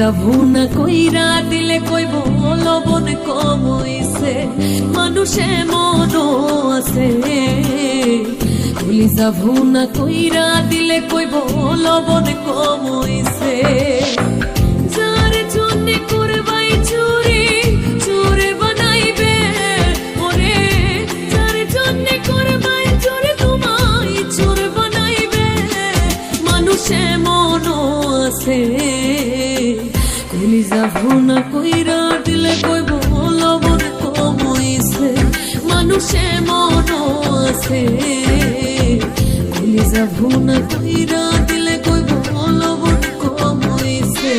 যাবো না কইরা দিলে কইব লবণ কম হইছে, মানুষে মনও আছে। ভুলি যাবো না কইরা দিলে কইব লবণ কম হইছে। যার জন্য করবাই চুরি চুরে বানাইবে ওরে, যার জন্য করবাই চুরি তোমায় চোর বানাইবে, মানুষে মনও আছে। ভুলি যাবো না কইরা দিলে কইব লবণ কম হইছে, মানুষে মনও আছে। ভুলি যাবো না কইরা দিলে কইব লবণ কম হইছে।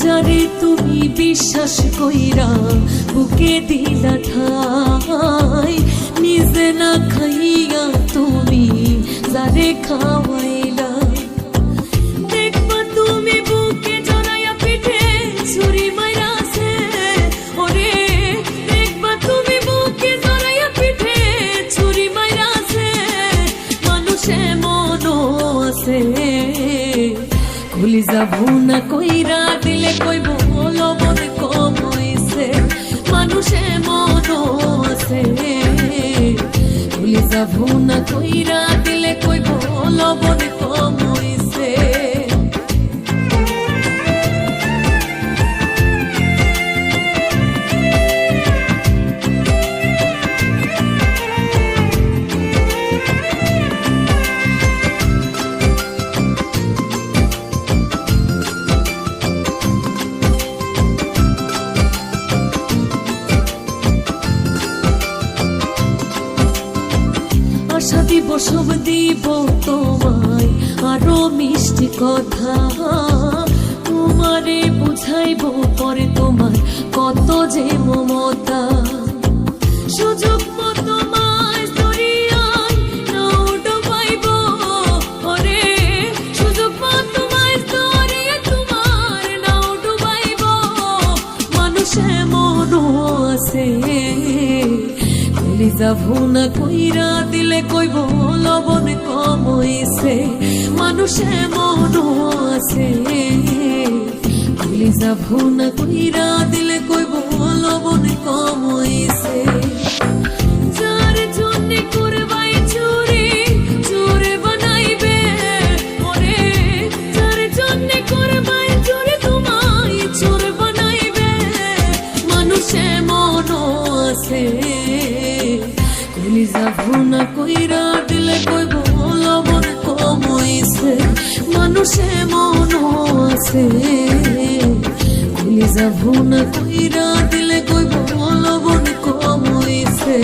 যারে তুমি বিশ্বাস কইরা বুকে দিলা ঠাই, নিজে না খাইয়া তুমি যারে খাওয়াইলা। দেখবা তুমি বুকে জড়াইয়া পিঠে ছুরি মাইরাছে ওরে, দেখবা তুমি বুকে জড়াইয়া পিঠে ছুরি মাইরাছে, মানুষে মনও আছে। ভুলি যাবো না কইরা দিলে কইব লবণ কম হইছে, মানুষে মনও আছে। ভুলি যাবো না কইরা দিলে কইব লবণ কম হইছে। আশা দিব সব দিব তোমায় আরো মিষ্টি কথা, তোমারে বুঝাইব পরে তোমার কত যে মমতা। সুযোগ মতো মাছ ধরিয়াই নাও ডুবাইব ওরে, সুযোগ মতো মাছ ধরিয়া তোমার নাও ডুবাইব, মানুষে মনও আছে। ভুলি যাবো না কইরা দিলে কইব লবণ কম হইছে, মানুষে মনও আছে। ভুলি যাবো না কইরা দিলে কইব লবণ কম হইছে। যার জন্য করবাই চুরি চোরে বানাইবে ওরে, যার জন্য করবাই চুরি তোমায় চোর বানাইবে, মানুষে মনও আছে। ভুলি যাবো না কইরা দিলে কইব লবণ কম হইছে, মানুষে মনও আছে। ভুলি যাবো না কইরা দিলে কইব লবণ কম হইছে।